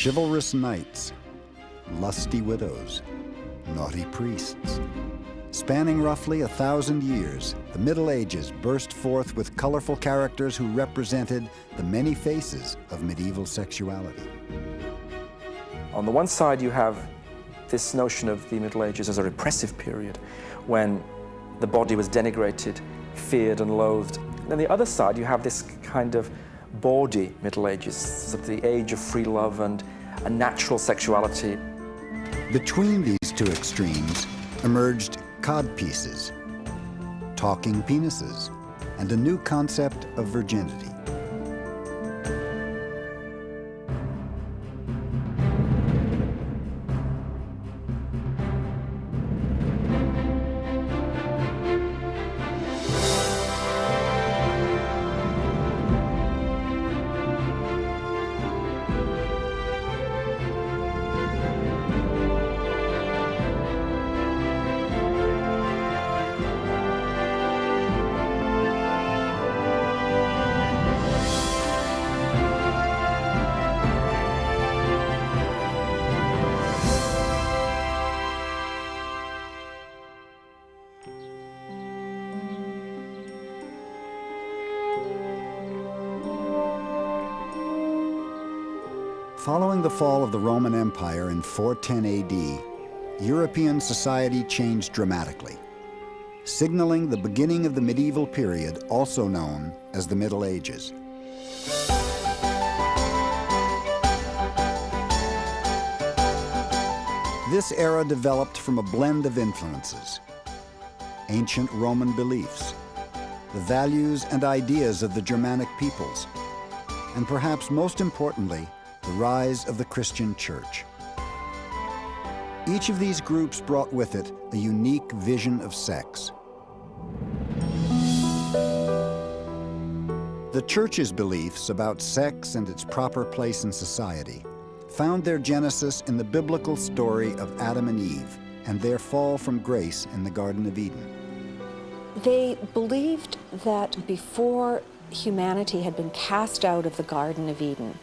chivalrous knights, lusty widows, naughty priests. Spanning roughly 1,000 years, the Middle Ages burst forth with colorful characters who represented the many faces of medieval sexuality. On the one side, you have this notion of the Middle Ages as a repressive period when the body was denigrated, feared and loathed. And on the other side, you have this kind of bawdy Middle Ages, sort of the age of free love and a natural sexuality. Between these two extremes emerged codpieces, talking penises, and a new concept of virginity. Following the fall of the Roman Empire in 410 AD, European society changed dramatically, signaling the beginning of the medieval period, also known as the Middle Ages. This era developed from a blend of influences: ancient Roman beliefs, the values and ideas of the Germanic peoples, and perhaps most importantly, the rise of the Christian Church. Each of these groups brought with it a unique vision of sex. The Church's beliefs about sex and its proper place in society found their genesis in the biblical story of Adam and Eve and their fall from grace in the Garden of Eden. They believed that before humanity had been cast out of the Garden of Eden,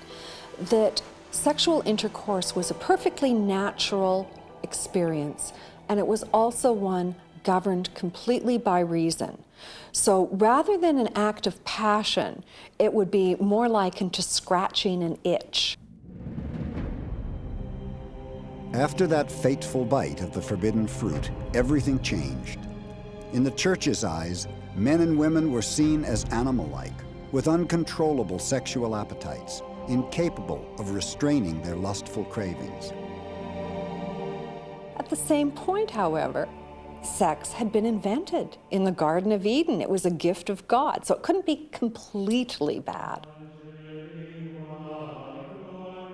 that sexual intercourse was a perfectly natural experience, and it was also one governed completely by reason. So rather than an act of passion, it would be more likened to scratching an itch. After that fateful bite of the forbidden fruit, everything changed. In the Church's eyes, men and women were seen as animal-like, with uncontrollable sexual appetites, incapable of restraining their lustful cravings. At the same point, however, sex had been invented in the Garden of Eden. It was a gift of God, so it couldn't be completely bad.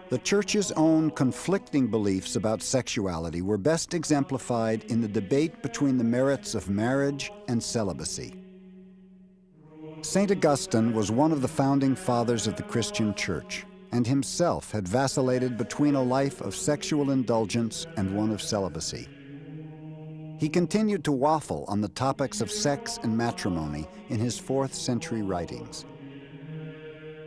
The Church's own conflicting beliefs about sexuality were best exemplified in the debate between the merits of marriage and celibacy. St. Augustine was one of the founding fathers of the Christian Church, and himself had vacillated between a life of sexual indulgence and one of celibacy. He continued to waffle on the topics of sex and matrimony in his 4th century writings.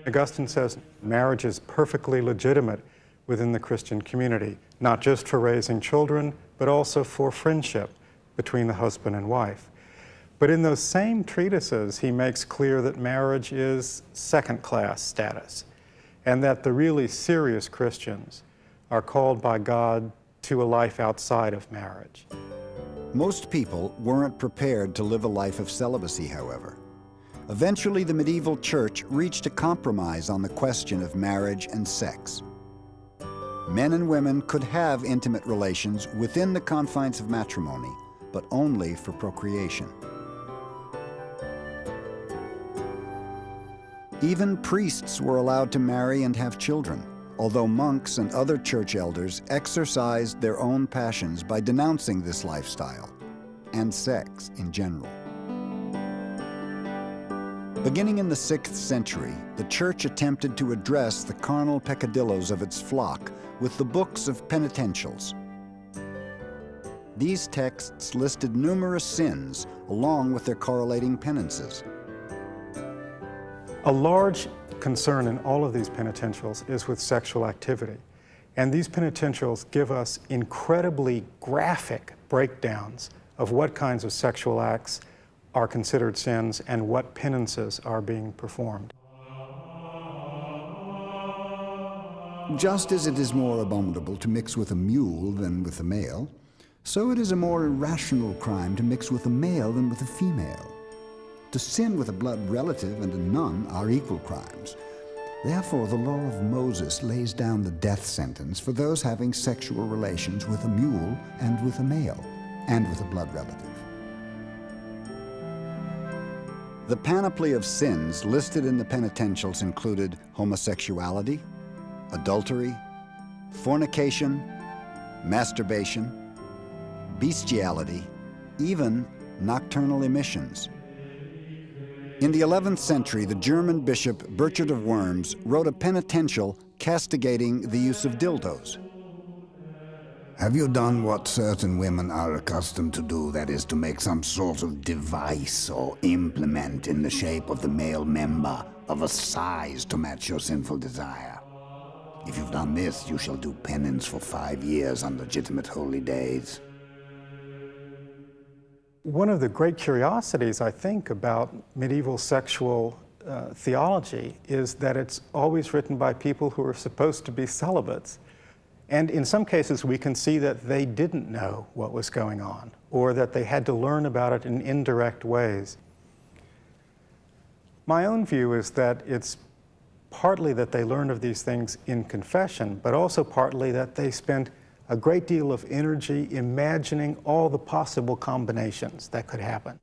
Augustine says marriage is perfectly legitimate within the Christian community, not just for raising children, but also for friendship between the husband and wife. But in those same treatises, he makes clear that marriage is second-class status, and that the really serious Christians are called by God to a life outside of marriage. Most people weren't prepared to live a life of celibacy, however. Eventually, the medieval church reached a compromise on the question of marriage and sex. Men and women could have intimate relations within the confines of matrimony, but only for procreation. Even priests were allowed to marry and have children, although monks and other church elders exercised their own passions by denouncing this lifestyle and sex in general. Beginning in the 6th century, the church attempted to address the carnal peccadillos of its flock with the books of penitentials. These texts listed numerous sins along with their correlating penances. A large concern in all of these penitentials is with sexual activity. And these penitentials give us incredibly graphic breakdowns of what kinds of sexual acts are considered sins and what penances are being performed. Just as it is more abominable to mix with a mule than with a male, so it is a more irrational crime to mix with a male than with a female. To sin with a blood relative and a nun are equal crimes. Therefore, the law of Moses lays down the death sentence for those having sexual relations with a mule and with a male, and with a blood relative. The panoply of sins listed in the penitentials included homosexuality, adultery, fornication, masturbation, bestiality, even nocturnal emissions. In the 11th century, the German bishop Burchard of Worms wrote a penitential castigating the use of dildos. Have you done what certain women are accustomed to do, that is, to make some sort of device or implement in the shape of the male member of a size to match your sinful desire? If you've done this, you shall do penance for 5 years on legitimate holy days. One of the great curiosities, I think, about medieval sexual theology is that it's always written by people who are supposed to be celibates. And in some cases, we can see that they didn't know what was going on, or that they had to learn about it in indirect ways. My own view is that it's partly that they learned of these things in confession, but also partly that they spent a great deal of energy imagining all the possible combinations that could happen.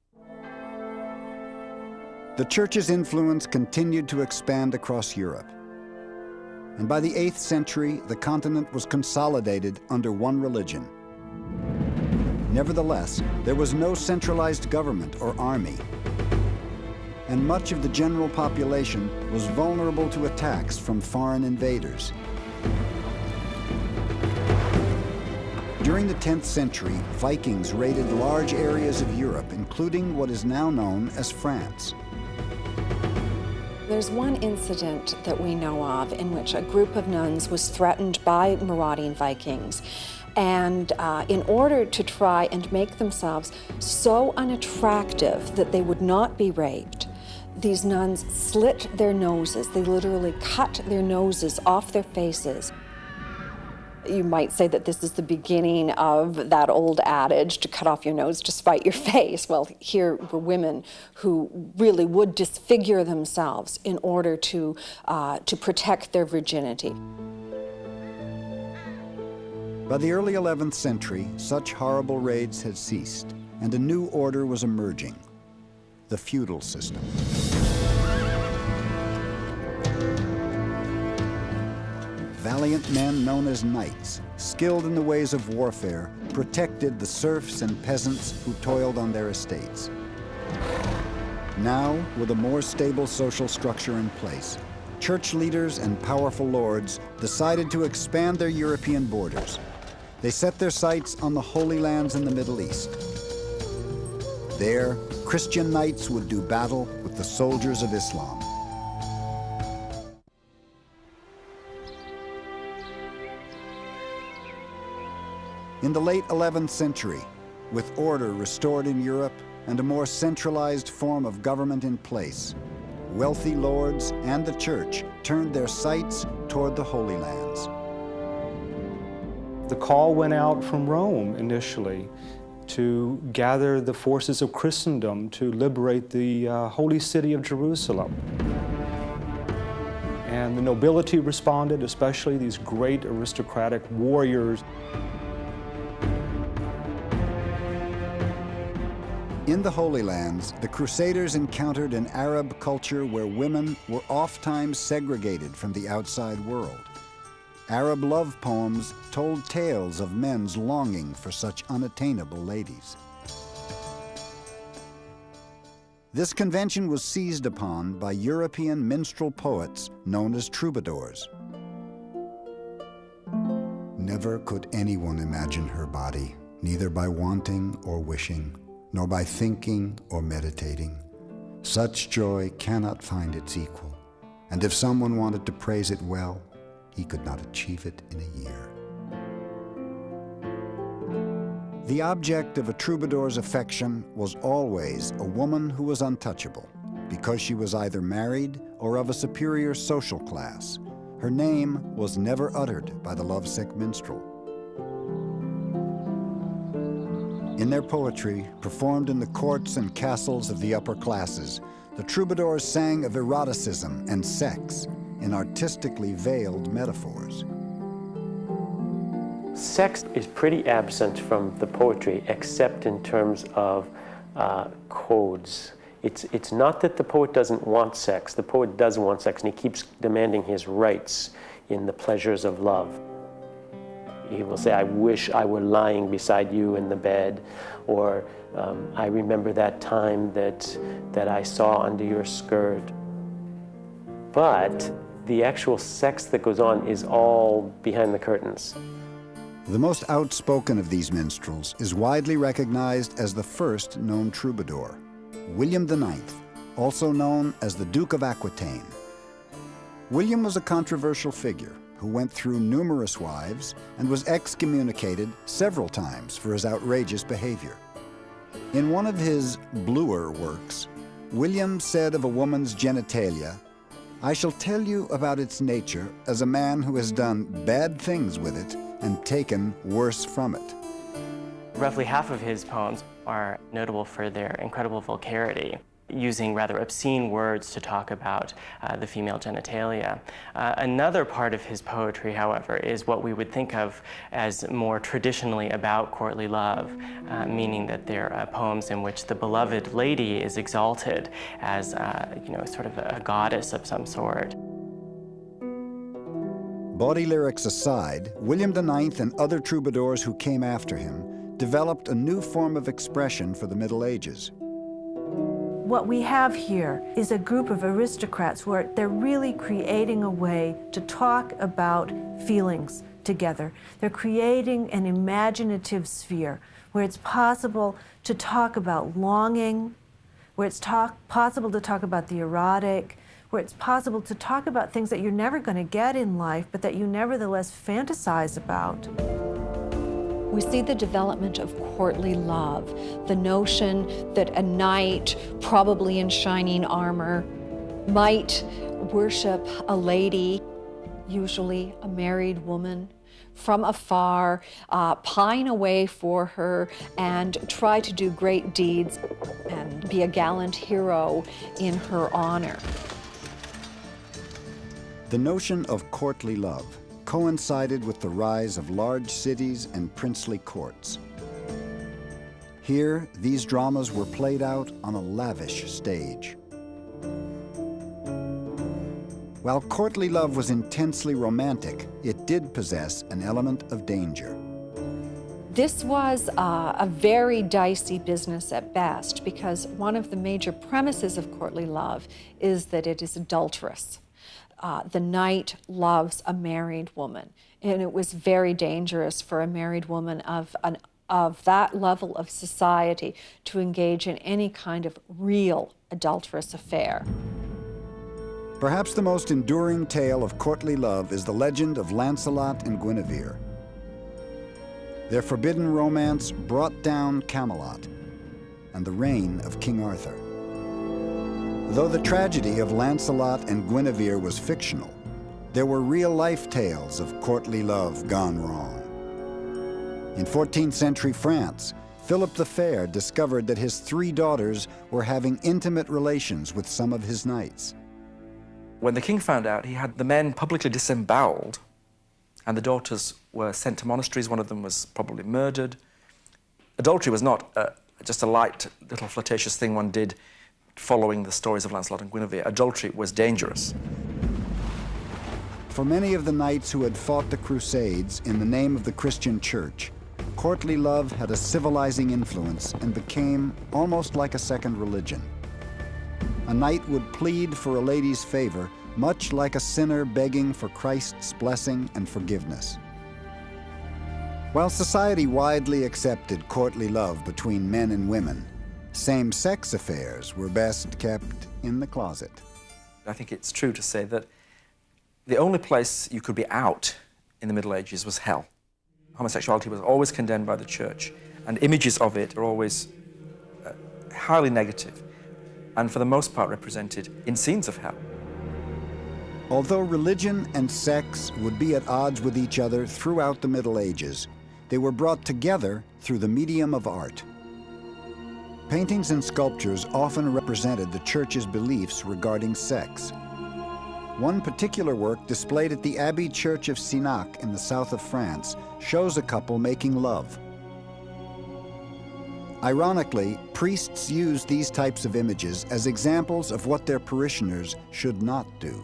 The Church's influence continued to expand across Europe. And by the 8th century, the continent was consolidated under one religion. Nevertheless, there was no centralized government or army, and much of the general population was vulnerable to attacks from foreign invaders. During the 10th century, Vikings raided large areas of Europe, including what is now known as France. There's one incident that we know of in which a group of nuns was threatened by marauding Vikings. And in order to try and make themselves so unattractive that they would not be raped, these nuns slit their noses. They literally cut their noses off their faces. You might say that this is the beginning of that old adage, to cut off your nose to spite your face. Well, here were women who really would disfigure themselves in order to protect their virginity. By the early 11th century, such horrible raids had ceased, and a new order was emerging, the feudal system. Valiant men known as knights, skilled in the ways of warfare, protected the serfs and peasants who toiled on their estates. Now, with a more stable social structure in place, church leaders and powerful lords decided to expand their European borders. They set their sights on the Holy Lands in the Middle East. There, Christian knights would do battle with the soldiers of Islam. In the late 11th century, with order restored in Europe and a more centralized form of government in place, wealthy lords and the church turned their sights toward the Holy Lands. The call went out from Rome initially to gather the forces of Christendom to liberate the holy city of Jerusalem. And the nobility responded, especially these great aristocratic warriors. In the Holy Lands, the Crusaders encountered an Arab culture where women were oftentimes segregated from the outside world. Arab love poems told tales of men's longing for such unattainable ladies. This convention was seized upon by European minstrel poets known as troubadours. Never could anyone imagine her body, neither by wanting or wishing, nor by thinking or meditating. Such joy cannot find its equal, and if someone wanted to praise it well, he could not achieve it in a year. The object of a troubadour's affection was always a woman who was untouchable, because she was either married or of a superior social class. Her name was never uttered by the lovesick minstrel. In their poetry, performed in the courts and castles of the upper classes, the troubadours sang of eroticism and sex in artistically veiled metaphors. Sex is pretty absent from the poetry, except in terms of codes. It's not that the poet doesn't want sex. The poet does want sex, and he keeps demanding his rights in the pleasures of love. He will say, I wish I were lying beside you in the bed, or I remember that time that I saw under your skirt. But the actual sex that goes on is all behind the curtains. The most outspoken of these minstrels is widely recognized as the first known troubadour, William IX, also known as the Duke of Aquitaine. William was a controversial figure who went through numerous wives and was excommunicated several times for his outrageous behavior. In one of his bluer works, William said of a woman's genitalia, "I shall tell you about its nature as a man who has done bad things with it and taken worse from it." Roughly half of his poems are notable for their incredible vulgarity, using rather obscene words to talk about the female genitalia. Another part of his poetry, however, is what we would think of as more traditionally about courtly love, meaning that they're poems in which the beloved lady is exalted as, sort of a goddess of some sort. Bawdy lyrics aside, William IX and other troubadours who came after him developed a new form of expression for the Middle Ages. What we have here is a group of aristocrats where they're really creating a way to talk about feelings together. They're creating an imaginative sphere where it's possible to talk about longing, where it's possible to talk about the erotic, where it's possible to talk about things that you're never going to get in life, but that you nevertheless fantasize about. We see the development of courtly love, the notion that a knight, probably in shining armor, might worship a lady, usually a married woman, from afar, pine away for her and try to do great deeds and be a gallant hero in her honor. The notion of courtly love coincided with the rise of large cities and princely courts. Here, these dramas were played out on a lavish stage. While courtly love was intensely romantic, it did possess an element of danger. This was a very dicey business at best, because one of the major premises of courtly love is that it is adulterous. The knight loves a married woman, and it was very dangerous for a married woman of that level of society to engage in any kind of real adulterous affair. Perhaps the most enduring tale of courtly love is the legend of Lancelot and Guinevere. Their forbidden romance brought down Camelot and the reign of King Arthur. Though the tragedy of Lancelot and Guinevere was fictional, there were real-life tales of courtly love gone wrong. In 14th century France, Philip the Fair discovered that his 3 daughters were having intimate relations with some of his knights. When the king found out, he had the men publicly disemboweled, and the daughters were sent to monasteries. One of them was probably murdered. Adultery was not just a light, little flirtatious thing one did following the stories of Lancelot and Guinevere. Adultery was dangerous. For many of the knights who had fought the Crusades in the name of the Christian Church, courtly love had a civilizing influence and became almost like a second religion. A knight would plead for a lady's favor, much like a sinner begging for Christ's blessing and forgiveness. While society widely accepted courtly love between men and women, same-sex affairs were best kept in the closet. I think it's true to say that The only place you could be out in the Middle Ages was hell. Homosexuality was always condemned by the church, and images of it are always highly negative, and for the most part represented in scenes of hell. Although religion and sex would be at odds with each other throughout the Middle Ages, they were brought together through the medium of art. Paintings and sculptures often represented the church's beliefs regarding sex. One particular work displayed at the Abbey Church of Sinac in the south of France shows a couple making love. Ironically, priests used these types of images as examples of what their parishioners should not do.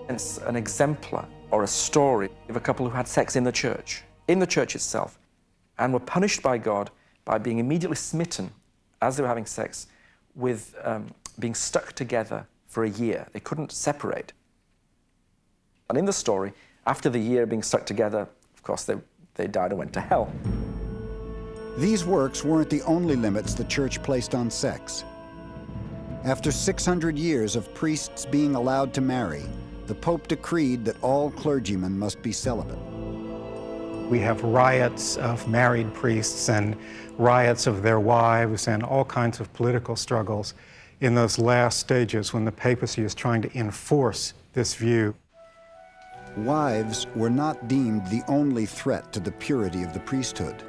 It's an exemplar or a story of a couple who had sex in the church itself, and were punished by God by being immediately smitten as they were having sex with being stuck together for a year. They couldn't separate. And in the story, after the year being stuck together, of course, they died and went to hell. These works weren't the only limits the church placed on sex. After 600 years of priests being allowed to marry, the Pope decreed that all clergymen must be celibate. We have riots of married priests and riots of their wives and all kinds of political struggles in those last stages when the papacy is trying to enforce this view. Wives were not deemed the only threat to the purity of the priesthood.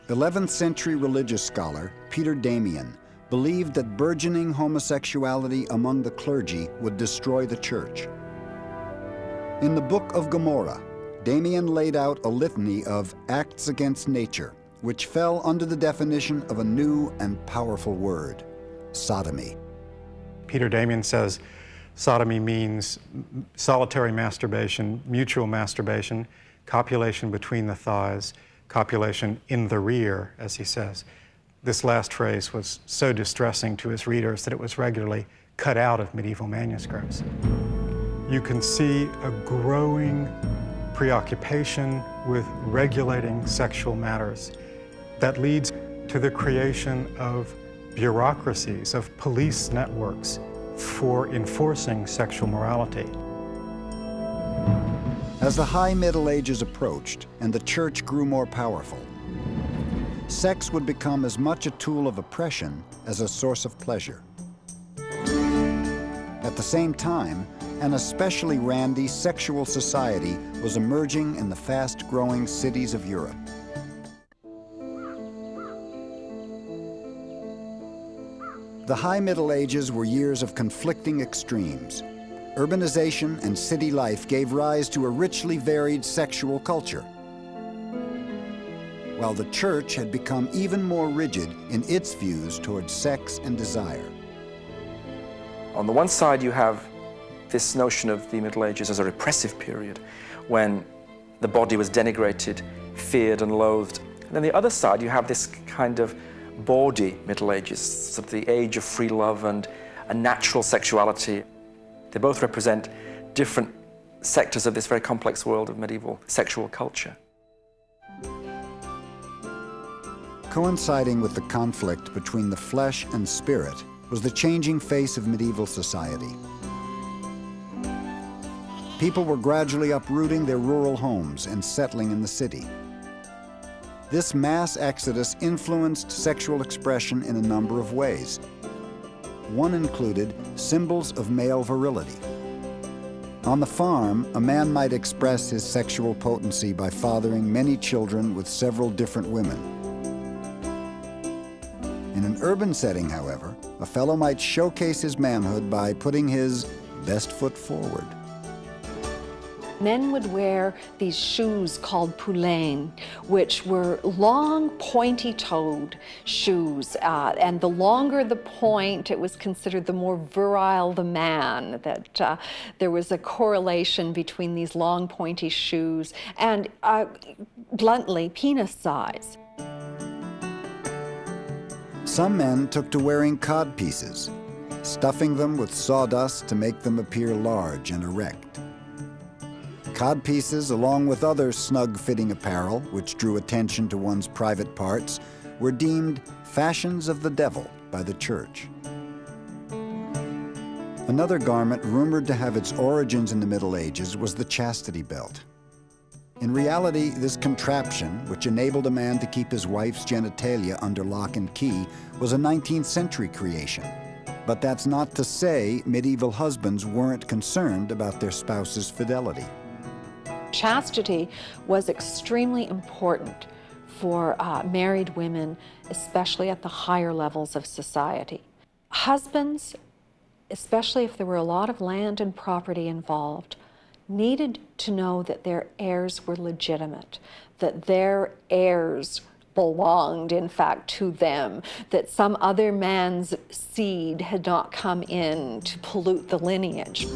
11th century religious scholar Peter Damian believed that burgeoning homosexuality among the clergy would destroy the church. In the Book of Gomorrah, Damian laid out a litany of acts against nature, which fell under the definition of a new and powerful word: sodomy. Peter Damian says sodomy means solitary masturbation, mutual masturbation, copulation between the thighs, copulation in the rear, as he says. This last phrase was so distressing to his readers that it was regularly cut out of medieval manuscripts. You can see a growing preoccupation with regulating sexual matters that leads to the creation of bureaucracies, of police networks for enforcing sexual morality. As the High Middle Ages approached and the church grew more powerful, sex would become as much a tool of oppression as a source of pleasure. At the same time, an especially randy sexual society was emerging in the fast-growing cities of Europe. The High Middle Ages were years of conflicting extremes. Urbanization and city life gave rise to a richly varied sexual culture, while the church had become even more rigid in its views towards sex and desire. On the one side, you have this notion of the Middle Ages as a repressive period when the body was denigrated, feared and loathed. And then the other side, you have this kind of bawdy Middle Ages, sort of the age of free love and a natural sexuality. They both represent different sectors of this very complex world of medieval sexual culture. Coinciding with the conflict between the flesh and spirit was the changing face of medieval society. People were gradually uprooting their rural homes and settling in the city. This mass exodus influenced sexual expression in a number of ways. One included symbols of male virility. On the farm, a man might express his sexual potency by fathering many children with several different women. In an urban setting, however, a fellow might showcase his manhood by putting his best foot forward. Men would wear these shoes called poulaines, which were long, pointy-toed shoes. And the longer the point, it was considered the more virile the man, that there was a correlation between these long, pointy shoes and, bluntly, penis size. Some men took to wearing codpieces, stuffing them with sawdust to make them appear large and erect. Codpieces, along with other snug-fitting apparel, which drew attention to one's private parts, were deemed fashions of the devil by the church. Another garment rumored to have its origins in the Middle Ages was the chastity belt. In reality, this contraption, which enabled a man to keep his wife's genitalia under lock and key, was a 19th century creation. But that's not to say medieval husbands weren't concerned about their spouse's fidelity. Chastity was extremely important for married women, especially at the higher levels of society. Husbands, especially if there were a lot of land and property involved, needed to know that their heirs were legitimate, that their heirs belonged, in fact, to them, that some other man's seed had not come in to pollute the lineage.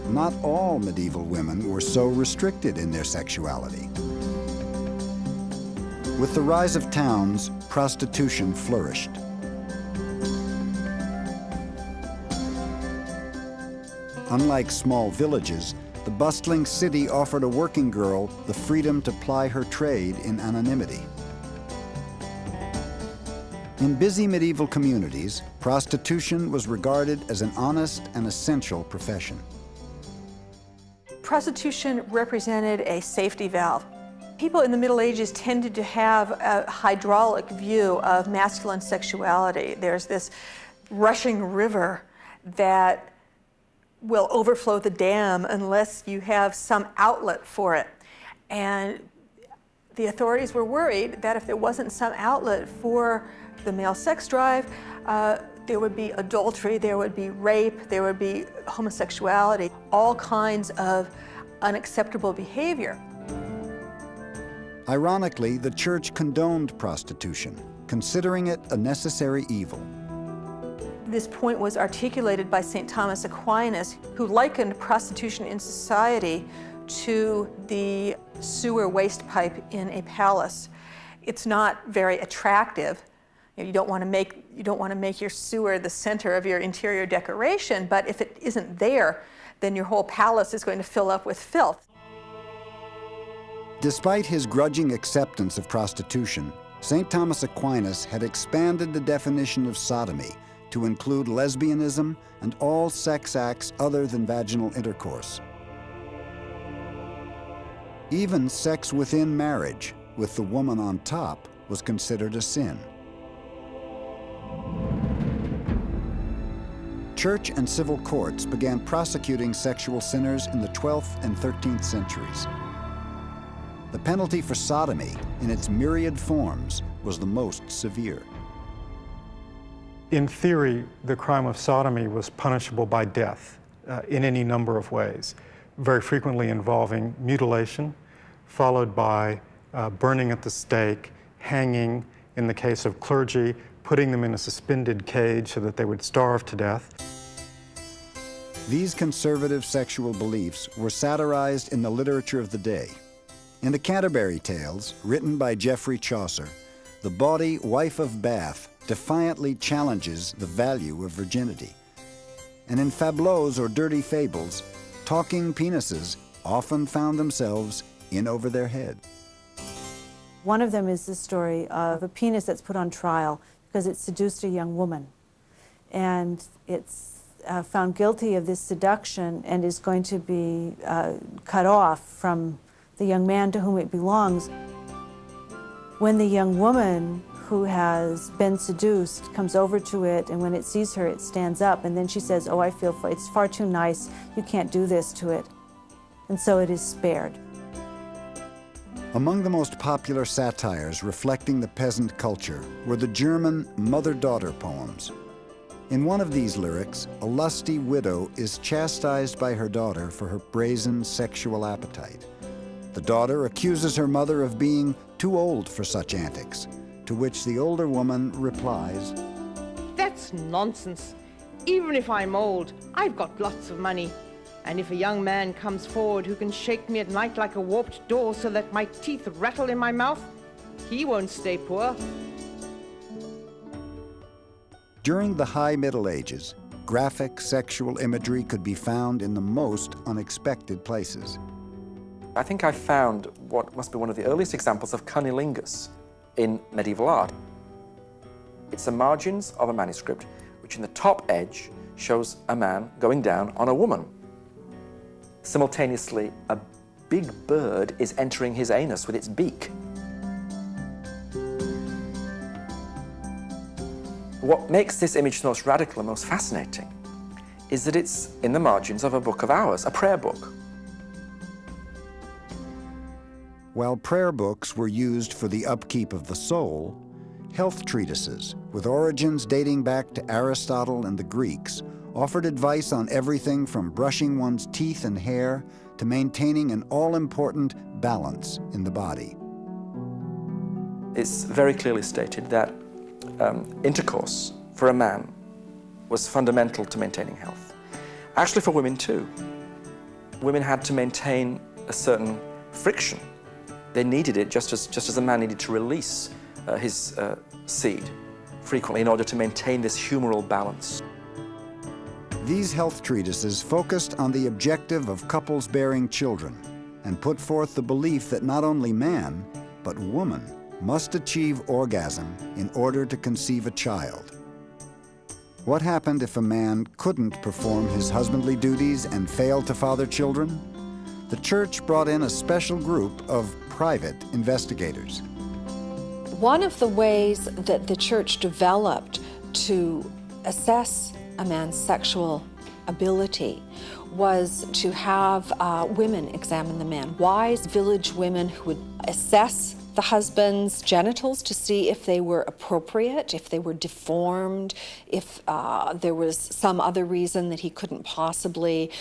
Not all medieval women were so restricted in their sexuality. With the rise of towns, prostitution flourished. Unlike small villages, the bustling city offered a working girl the freedom to ply her trade in anonymity. In busy medieval communities, prostitution was regarded as an honest and essential profession. Prostitution represented a safety valve. People in the Middle Ages tended to have a hydraulic view of masculine sexuality. There's this rushing river that will overflow the dam unless you have some outlet for it. And the authorities were worried that if there wasn't some outlet for the male sex drive, there would be adultery, there would be rape, there would be homosexuality, all kinds of unacceptable behavior. Ironically, the church condoned prostitution, considering it a necessary evil. This point was articulated by St. Thomas Aquinas, who likened prostitution in society to the sewer waste pipe in a palace. It's not very attractive. You don't want to make your sewer the center of your interior decoration, but if it isn't there, then your whole palace is going to fill up with filth. Despite his grudging acceptance of prostitution, St. Thomas Aquinas had expanded the definition of sodomy to include lesbianism and all sex acts other than vaginal intercourse. Even sex within marriage, with the woman on top, was considered a sin. Church and civil courts began prosecuting sexual sinners in the 12th and 13th centuries. The penalty for sodomy, in its myriad forms, was the most severe. In theory, the crime of sodomy was punishable by death in any number of ways, very frequently involving mutilation, followed by burning at the stake, hanging, in the case of clergy, putting them in a suspended cage so that they would starve to death. These conservative sexual beliefs were satirized in the literature of the day. In the Canterbury Tales, written by Geoffrey Chaucer, the bawdy wife of Bath defiantly challenges the value of virginity. And in fableaux or dirty fables, talking penises often found themselves in over their head. One of them is the story of a penis that's put on trial because it seduced a young woman. And it's found guilty of this seduction and is going to be cut off from the young man to whom it belongs. When the young woman who has been seduced comes over to it, and when it sees her, it stands up, and then she says, "Oh, it's far too nice, you can't do this to it." And so it is spared. Among the most popular satires reflecting the peasant culture were the German mother-daughter poems. In one of these lyrics, a lusty widow is chastised by her daughter for her brazen sexual appetite. The daughter accuses her mother of being too old for such antics, to which the older woman replies, "That's nonsense. Even if I'm old, I've got lots of money. And if a young man comes forward who can shake me at night like a warped door so that my teeth rattle in my mouth, he won't stay poor." During the High Middle Ages, graphic sexual imagery could be found in the most unexpected places. I think I found what must be one of the earliest examples of cunnilingus in medieval art. It's the margins of a manuscript which in the top edge shows a man going down on a woman. Simultaneously, a big bird is entering his anus with its beak. What makes this image the most radical and most fascinating is that it's in the margins of a book of hours, a prayer book. While prayer books were used for the upkeep of the soul, health treatises, with origins dating back to Aristotle and the Greeks, offered advice on everything from brushing one's teeth and hair to maintaining an all-important balance in the body. It's very clearly stated that intercourse for a man was fundamental to maintaining health. Actually for women too. Women had to maintain a certain friction. They needed it just as a man needed to release his seed frequently in order to maintain this humoral balance. These health treatises focused on the objective of couples bearing children and put forth the belief that not only man, but woman must achieve orgasm in order to conceive a child. What happened if a man couldn't perform his husbandly duties and failed to father children? The church brought in a special group of private investigators. One of the ways that the church developed to assess a man's sexual ability was to have women examine the man, wise village women who would assess the husband's genitals to see if they were appropriate, if they were deformed, if there was some other reason that he couldn't possibly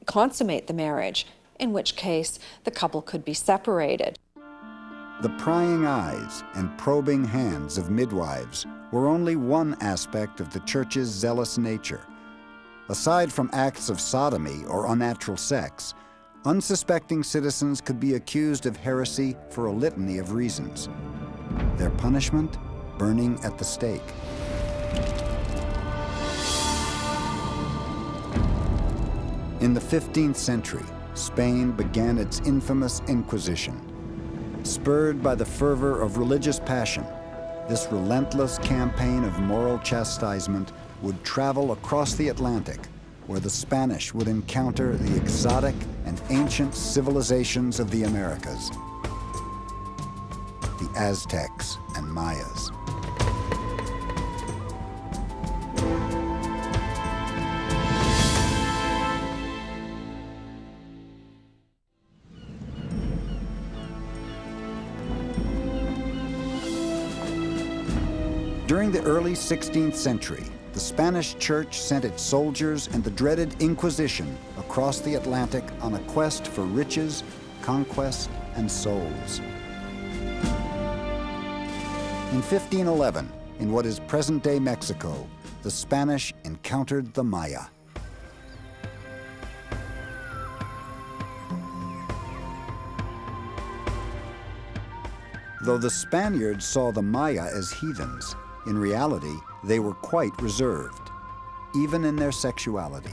consummate the marriage, in which case the couple could be separated. The prying eyes and probing hands of midwives were only one aspect of the church's zealous nature. Aside from acts of sodomy or unnatural sex, unsuspecting citizens could be accused of heresy for a litany of reasons. Their punishment? Burning at the stake. In the 15th century, Spain began its infamous Inquisition. Spurred by the fervor of religious passion, this relentless campaign of moral chastisement would travel across the Atlantic, where the Spanish would encounter the exotic and ancient civilizations of the Americas, the Aztecs and Mayas. During the early 16th century, the Spanish church sent its soldiers and the dreaded Inquisition across the Atlantic on a quest for riches, conquest, and souls. In 1511, in what is present-day Mexico, the Spanish encountered the Maya. Though the Spaniards saw the Maya as heathens, in reality, they were quite reserved, even in their sexuality.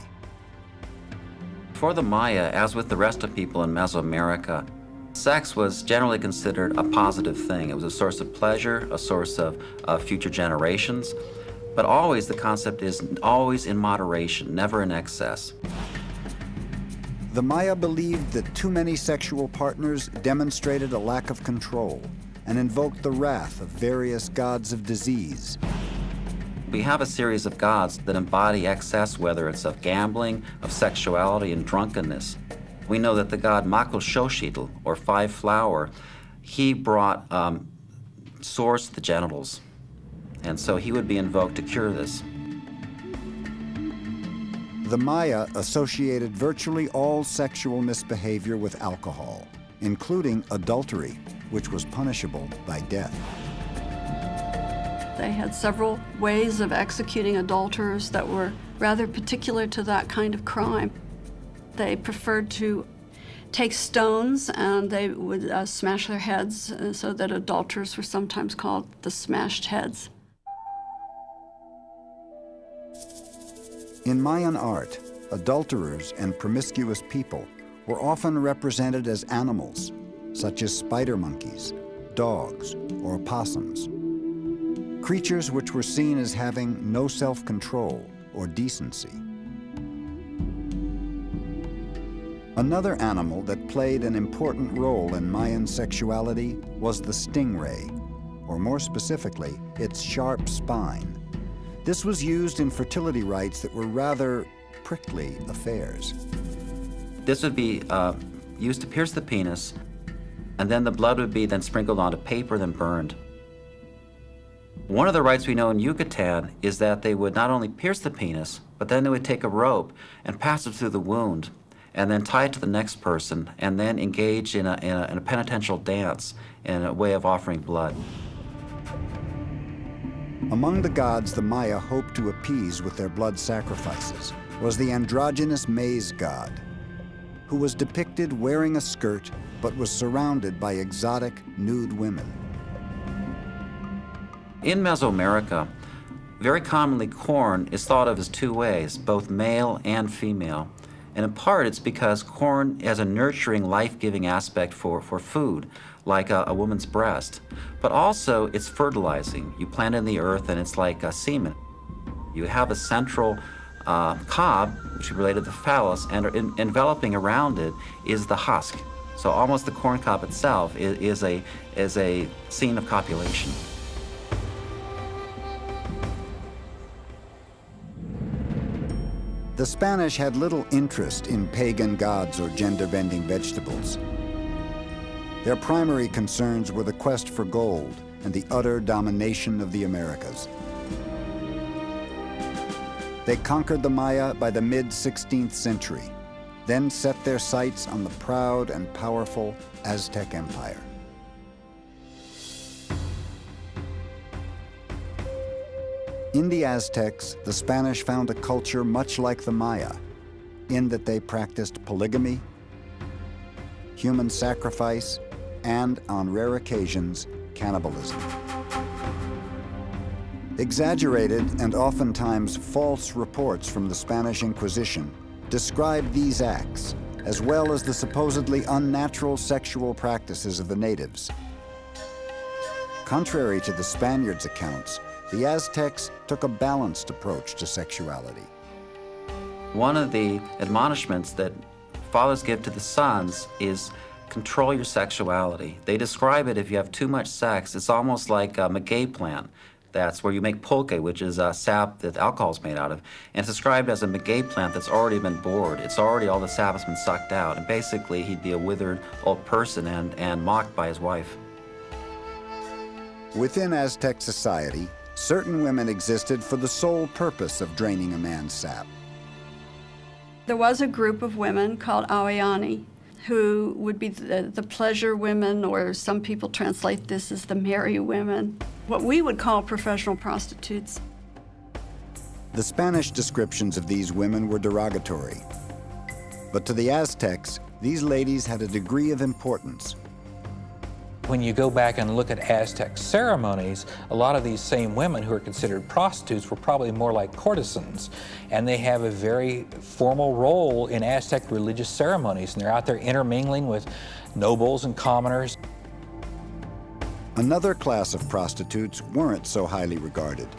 For the Maya, as with the rest of people in Mesoamerica, sex was generally considered a positive thing. It was a source of pleasure, a source of future generations, but always the concept is always in moderation, never in excess. The Maya believed that too many sexual partners demonstrated a lack of control and invoked the wrath of various gods of disease. We have a series of gods that embody excess, whether it's of gambling, of sexuality, and drunkenness. We know that the god Macoxoxitl, or Five Flower, he brought sores to the genitals, and so he would be invoked to cure this. The Maya associated virtually all sexual misbehavior with alcohol, including adultery, which was punishable by death. They had several ways of executing adulterers that were rather particular to that kind of crime. They preferred to take stones and they would smash their heads, so that adulterers were sometimes called the smashed heads. In Mayan art, adulterers and promiscuous people were often represented as animals, such as spider monkeys, dogs, or opossums. creatures which were seen as having no self-control or decency. Another animal that played an important role in Mayan sexuality was the stingray, or more specifically, its sharp spine. This was used in fertility rites that were rather prickly affairs. This would be used to pierce the penis, and then the blood would be then sprinkled onto paper, then burned. One of the rites we know in Yucatan is that they would not only pierce the penis, but then they would take a rope and pass it through the wound, and then tie it to the next person, and then engage in a penitential dance in a way of offering blood. Among the gods the Maya hoped to appease with their blood sacrifices was the androgynous maize god, who was depicted wearing a skirt but was surrounded by exotic, nude women. In Mesoamerica, very commonly corn is thought of as two ways, both male and female. And in part, it's because corn has a nurturing, life-giving aspect for food, like a woman's breast. But also, it's fertilizing. You plant it in the earth, and it's like semen. You have a central cob, which is related to the phallus, and enveloping around it is the husk. So almost the corn cob itself is a scene of copulation. The Spanish had little interest in pagan gods or gender-bending vegetables. Their primary concerns were the quest for gold and the utter domination of the Americas. They conquered the Maya by the mid-16th century, then set their sights on the proud and powerful Aztec Empire. In the Aztecs, the Spanish found a culture much like the Maya, in that they practiced polygamy, human sacrifice, and, on rare occasions, cannibalism. Exaggerated and oftentimes false reports from the Spanish Inquisition describe these acts, as well as the supposedly unnatural sexual practices of the natives. Contrary to the Spaniards' accounts, the Aztecs took a balanced approach to sexuality. One of the admonishments that fathers give to the sons is control your sexuality. They describe it, if you have too much sex, it's almost like a maguey plant. That's where you make pulque, which is sap that alcohol is made out of. And it's described as a maguey plant that's already been bored. It's already, all the sap has been sucked out. And basically, he'd be a withered old person and mocked by his wife. Within Aztec society, certain women existed for the sole purpose of draining a man's sap. There was a group of women called Aoyani who would be the pleasure women, or some people translate this as the merry women, what we would call professional prostitutes. The Spanish descriptions of these women were derogatory. But to the Aztecs, these ladies had a degree of importance. When you go back and look at Aztec ceremonies, a lot of these same women who are considered prostitutes were probably more like courtesans, and they have a very formal role in Aztec religious ceremonies, and they're out there intermingling with nobles and commoners. Another class of prostitutes weren't so highly regarded.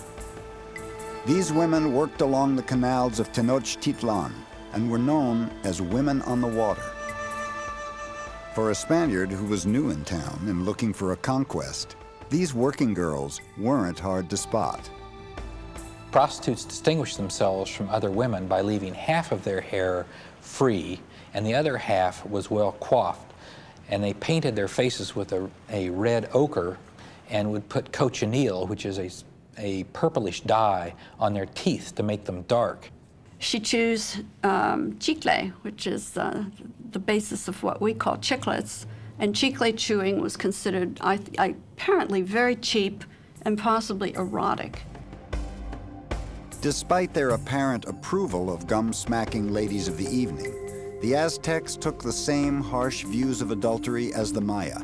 These women worked along the canals of Tenochtitlan and were known as women on the water. For a Spaniard who was new in town and looking for a conquest, these working girls weren't hard to spot. Prostitutes distinguished themselves from other women by leaving half of their hair free, and the other half was well coiffed. And they painted their faces with a red ochre and would put cochineal, which is a purplish dye, on their teeth to make them dark. She chews chicle, which is the basis of what we call chiclets. And chicle chewing was considered apparently very cheap and possibly erotic. Despite their apparent approval of gum-smacking ladies of the evening, the Aztecs took the same harsh views of adultery as the Maya,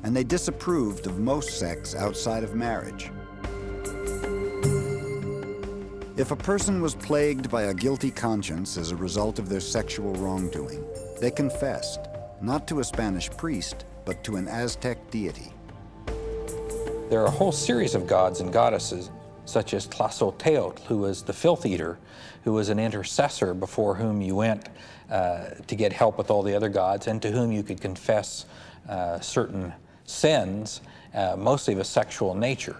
and they disapproved of most sex outside of marriage. If a person was plagued by a guilty conscience as a result of their sexual wrongdoing, they confessed, not to a Spanish priest, but to an Aztec deity. There are a whole series of gods and goddesses, such as Tlazolteotl, who was the filth eater, who was an intercessor before whom you went to get help with all the other gods, and to whom you could confess certain sins, mostly of a sexual nature.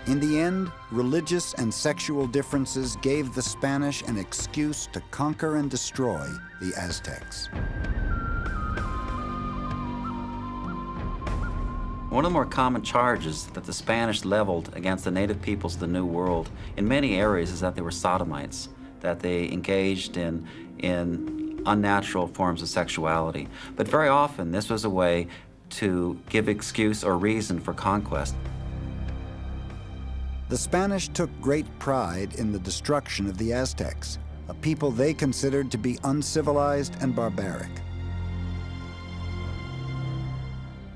In the end, religious and sexual differences gave the Spanish an excuse to conquer and destroy the Aztecs. One of the more common charges that the Spanish leveled against the native peoples of the New World in many areas is that they were sodomites, that they engaged in unnatural forms of sexuality. But very often this was a way to give excuse or reason for conquest. The Spanish took great pride in the destruction of the Aztecs, a people they considered to be uncivilized and barbaric.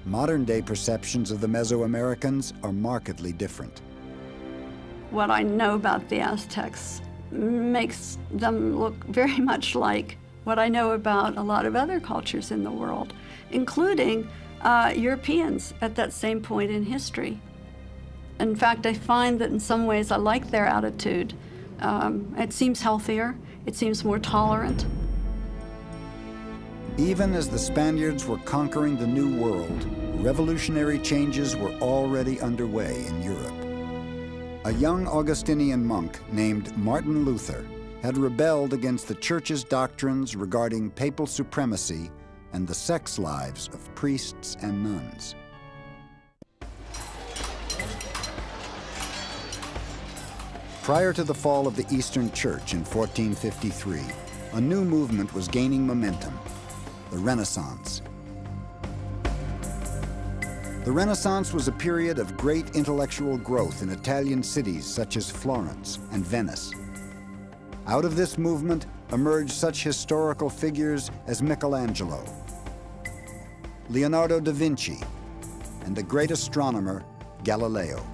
Modern-day perceptions of the Mesoamericans are markedly different. What I know about the Aztecs makes them look very much like what I know about a lot of other cultures in the world, including Europeans at that same point in history. In fact, I find that in some ways I like their attitude. It seems healthier, it seems more tolerant. Even as the Spaniards were conquering the New World, revolutionary changes were already underway in Europe. A young Augustinian monk named Martin Luther had rebelled against the Church's doctrines regarding papal supremacy and the sex lives of priests and nuns. Prior to the fall of the Eastern Church in 1453, a new movement was gaining momentum, the Renaissance. The Renaissance was a period of great intellectual growth in Italian cities such as Florence and Venice. Out of this movement emerged such historical figures as Michelangelo, Leonardo da Vinci, and the great astronomer Galileo.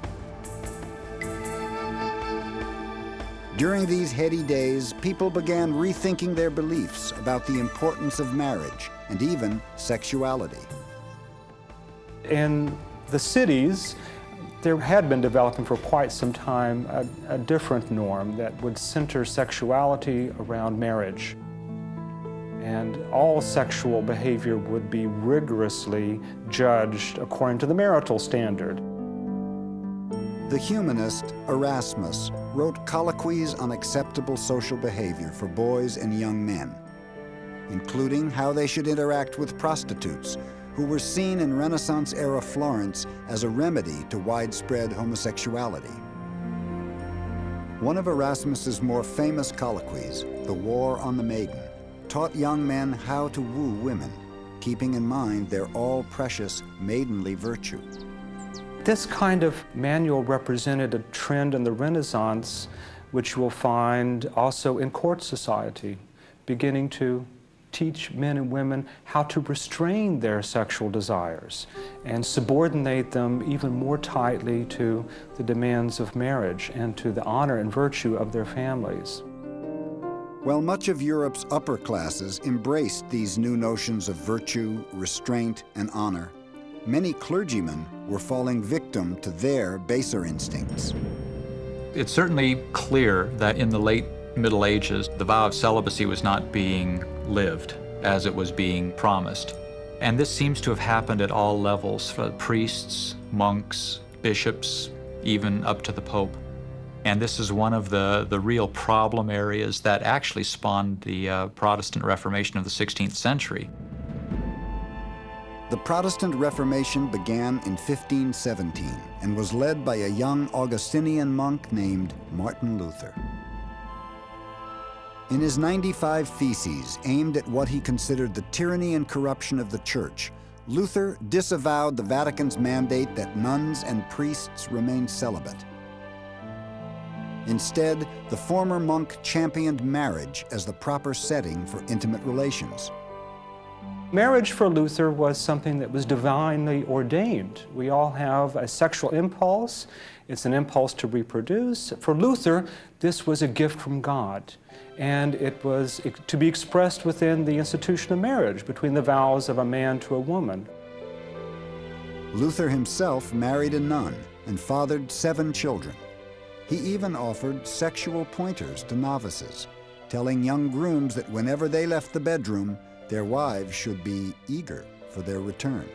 During these heady days, people began rethinking their beliefs about the importance of marriage and even sexuality. In the cities, there had been developing for quite some time a different norm that would center sexuality around marriage. And all sexual behavior would be rigorously judged according to the marital standard. The humanist Erasmus wrote colloquies on acceptable social behavior for boys and young men, including how they should interact with prostitutes, who were seen in Renaissance-era Florence as a remedy to widespread homosexuality. One of Erasmus's more famous colloquies, The War on the Maiden, taught young men how to woo women, keeping in mind their all-precious maidenly virtue. This kind of manual represented a trend in the Renaissance, which you will find also in court society, beginning to teach men and women how to restrain their sexual desires and subordinate them even more tightly to the demands of marriage and to the honor and virtue of their families. While much of Europe's upper classes embraced these new notions of virtue, restraint, and honor, many clergymen were falling victim to their baser instincts. It's certainly clear that in the late Middle Ages, the vow of celibacy was not being lived as it was being promised. And this seems to have happened at all levels, for priests, monks, bishops, even up to the Pope. And this is one of the real problem areas that actually spawned the Protestant Reformation of the 16th century. The Protestant Reformation began in 1517 and was led by a young Augustinian monk named Martin Luther. In his 95 Theses, aimed at what he considered the tyranny and corruption of the Church, Luther disavowed the Vatican's mandate that nuns and priests remain celibate. Instead, the former monk championed marriage as the proper setting for intimate relations. Marriage for Luther was something that was divinely ordained. We all have a sexual impulse. It's an impulse to reproduce. For Luther, this was a gift from God, and it was to be expressed within the institution of marriage, between the vows of a man to a woman. Luther himself married a nun and fathered 7 children. He even offered sexual pointers to novices, telling young grooms that whenever they left the bedroom, their wives should be eager for their return.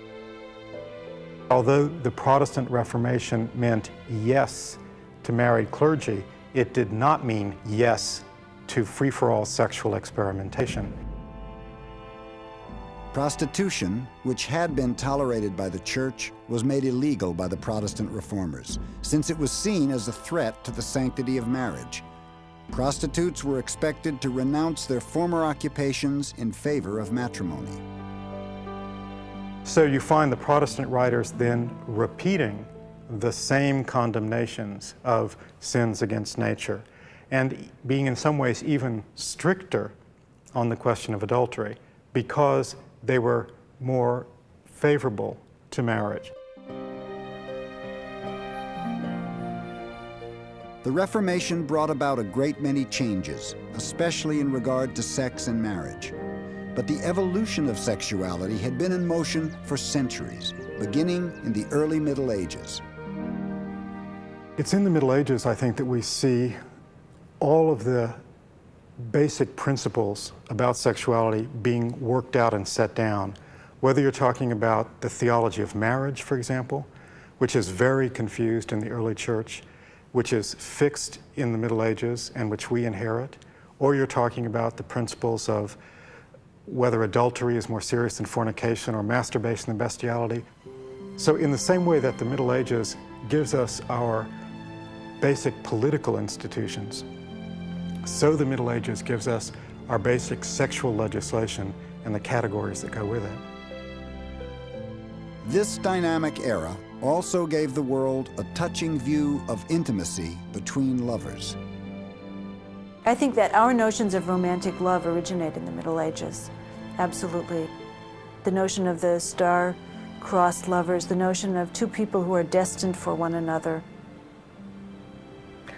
Although the Protestant Reformation meant yes to married clergy, it did not mean yes to free-for-all sexual experimentation. Prostitution, which had been tolerated by the Church, was made illegal by the Protestant reformers, since it was seen as a threat to the sanctity of marriage. Prostitutes were expected to renounce their former occupations in favor of matrimony. So you find the Protestant writers then repeating the same condemnations of sins against nature, and being in some ways even stricter on the question of adultery, because they were more favorable to marriage. The Reformation brought about a great many changes, especially in regard to sex and marriage. But the evolution of sexuality had been in motion for centuries, beginning in the early Middle Ages. It's in the Middle Ages, I think, that we see all of the basic principles about sexuality being worked out and set down. Whether you're talking about the theology of marriage, for example, which is very confused in the early church, which is fixed in the Middle Ages and which we inherit, or you're talking about the principles of whether adultery is more serious than fornication or masturbation than bestiality. So in the same way that the Middle Ages gives us our basic political institutions, so the Middle Ages gives us our basic sexual legislation and the categories that go with it. This dynamic era also gave the world a touching view of intimacy between lovers. I think that our notions of romantic love originate in the Middle Ages, absolutely. The notion of the star-crossed lovers, the notion of two people who are destined for one another,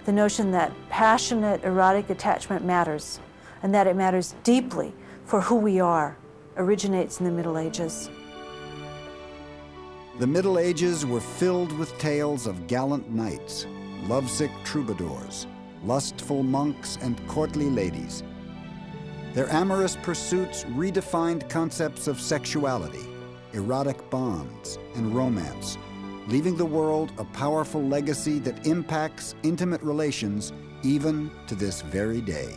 the notion that passionate erotic attachment matters, and that it matters deeply for who we are, originates in the Middle Ages. The Middle Ages were filled with tales of gallant knights, lovesick troubadours, lustful monks, and courtly ladies. Their amorous pursuits redefined concepts of sexuality, erotic bonds, and romance, leaving the world a powerful legacy that impacts intimate relations even to this very day.